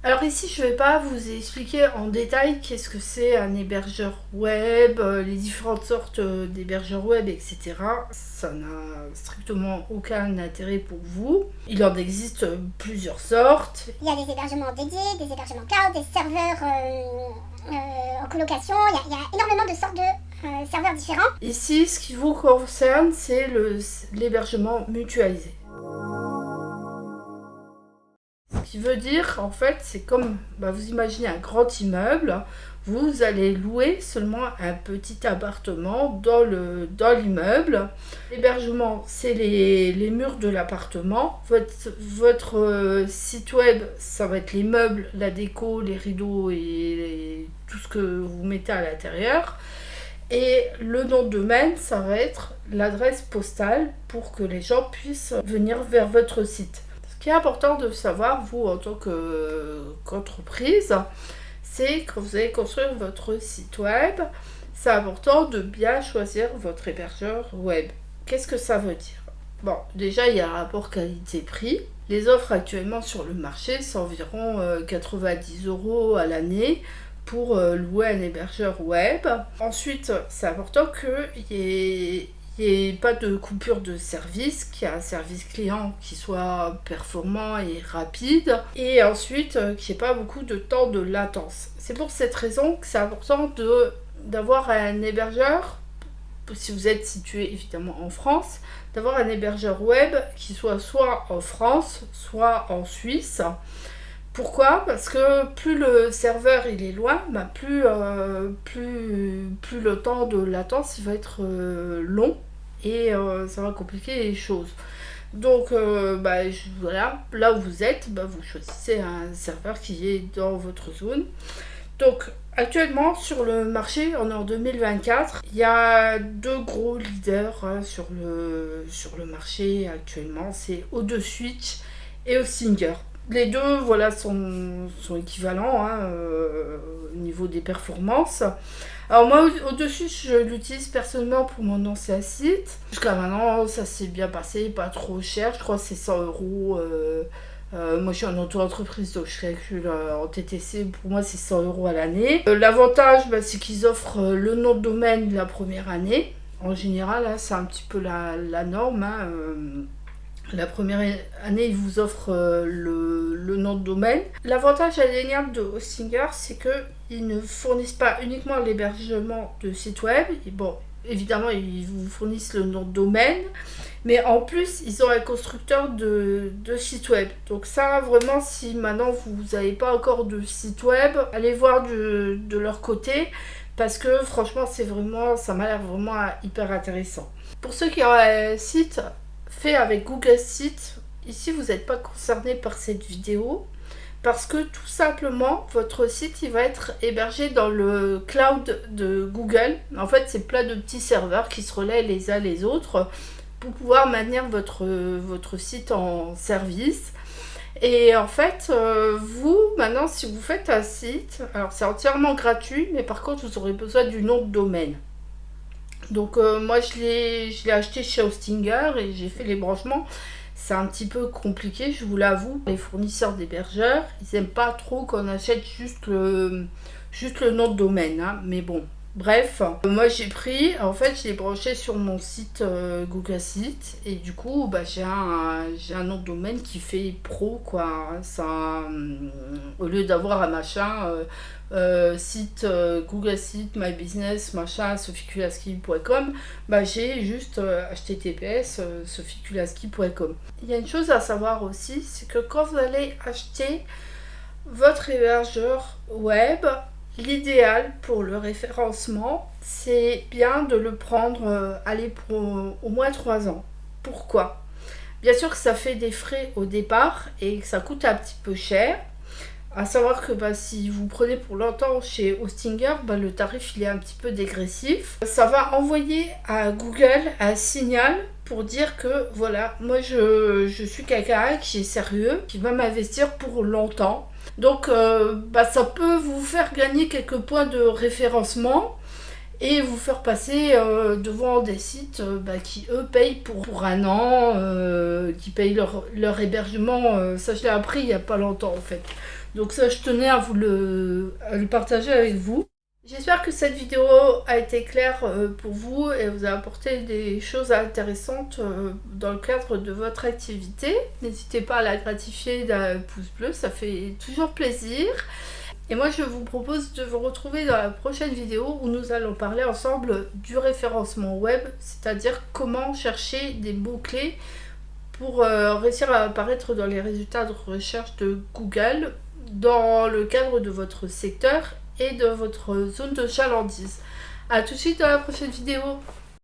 Alors ici, je ne vais pas vous expliquer en détail qu'est-ce que c'est un hébergeur web, les différentes sortes d'hébergeurs web, etc. Ça n'a strictement aucun intérêt pour vous. Il en existe plusieurs sortes. Il y a des hébergements dédiés, des hébergements cloud, des serveurs en colocation. Il y a énormément de sortes de serveurs différents. Ici, ce qui vous concerne, c'est l'hébergement mutualisé. Ce qui veut dire, en fait, c'est comme vous imaginez un grand immeuble, vous allez louer seulement un petit appartement dans l'immeuble. L'hébergement, c'est les murs de l'appartement. Votre site web, ça va être les meubles, la déco, les rideaux et tout ce que vous mettez à l'intérieur. Et le nom de domaine, ça va être l'adresse postale pour que les gens puissent venir vers votre site. Ce qui est important de savoir, vous, en tant qu'entreprise, c'est quand vous allez construire votre site web, c'est important de bien choisir votre hébergeur web. Qu'est-ce que ça veut dire? Bon, déjà, il y a un rapport qualité-prix. Les offres actuellement sur le marché, c'est environ 90 € à l'année pour louer un hébergeur web. Ensuite, c'est important qu'il y ait pas de coupure de service, qu'il y ait un service client qui soit performant et rapide, et ensuite qu'il n'y ait pas beaucoup de temps de latence. C'est pour cette raison que c'est important d'avoir un hébergeur, si vous êtes situé évidemment en France, d'avoir un hébergeur web qui soit en France, soit en Suisse. Pourquoi? Parce que plus le serveur il est loin, plus le temps de latence il va être long et ça va compliquer les choses. Donc voilà, là où vous êtes, vous choisissez un serveur qui est dans votre zone. Donc actuellement sur le marché, on est en 2024, il y a deux gros leaders sur le marché actuellement, c'est O2Switch et Hostinger. Les deux sont équivalents au niveau des performances. Alors moi au-dessus je l'utilise personnellement pour mon ancien site. Jusqu'à maintenant ça s'est bien passé, pas trop cher, je crois que c'est 100 €. Moi je suis en auto-entreprise donc je calcule en TTC, pour moi c'est 100 € à l'année. L'avantage c'est qu'ils offrent le nom de domaine la première année. En général c'est un petit peu la norme. La première année, ils vous offrent le nom de domaine. L'avantage indéniable de Hostinger, c'est qu'ils ne fournissent pas uniquement l'hébergement de site web. Et bon, évidemment, ils vous fournissent le nom de domaine. Mais en plus, ils ont un constructeur de site web. Donc ça, vraiment, si maintenant vous n'avez pas encore de site web, allez voir de leur côté. Parce que franchement, ça m'a l'air vraiment hyper intéressant. Pour ceux qui ont un site fait avec Google Sites, ici vous n'êtes pas concerné par cette vidéo parce que tout simplement votre site il va être hébergé dans le cloud de Google. En fait c'est plein de petits serveurs qui se relaient les uns les autres pour pouvoir maintenir votre site en service. Et en fait, vous, maintenant, si vous faites un site, alors c'est entièrement gratuit, mais par contre, vous aurez besoin du nom de domaine. Donc moi je l'ai acheté chez Hostinger et j'ai fait les branchements. C'est un petit peu compliqué, je vous l'avoue. Les fournisseurs d'hébergeurs, ils aiment pas trop qu'on achète juste le nom de domaine. Mais bon, bref. Moi j'ai pris, en fait je l'ai branché sur mon site Google Sites. Et du coup j'ai un nom de domaine qui fait pro quoi. Ça, au lieu d'avoir un machin... site Google Site, My Business, machin, sophiekulaski.com, j'ai juste https sophiekulaski.com. Il y a une chose à savoir aussi, c'est que quand vous allez acheter votre hébergeur web, l'idéal pour le référencement, c'est bien de le prendre pour au moins 3 ans. Pourquoi? Bien sûr que ça fait des frais au départ et que ça coûte un petit peu cher. À savoir que si vous prenez pour longtemps chez Hostinger, le tarif il est un petit peu dégressif. Ça va envoyer à Google un signal pour dire que voilà, moi je suis quelqu'un qui est sérieux, qui va m'investir pour longtemps. Donc ça peut vous faire gagner quelques points de référencement et vous faire passer devant des sites qui eux payent pour un an, qui payent leur hébergement. Ça je l'ai appris il n'y a pas longtemps en fait. Donc ça, je tenais à à le partager avec vous. J'espère que cette vidéo a été claire pour vous et vous a apporté des choses intéressantes dans le cadre de votre activité. N'hésitez pas à la gratifier d'un pouce bleu, ça fait toujours plaisir. Et moi, je vous propose de vous retrouver dans la prochaine vidéo où nous allons parler ensemble du référencement web, c'est-à-dire comment chercher des mots-clés pour réussir à apparaître dans les résultats de recherche de Google dans le cadre de votre secteur et de votre zone de chalandise. A tout de suite dans la prochaine vidéo.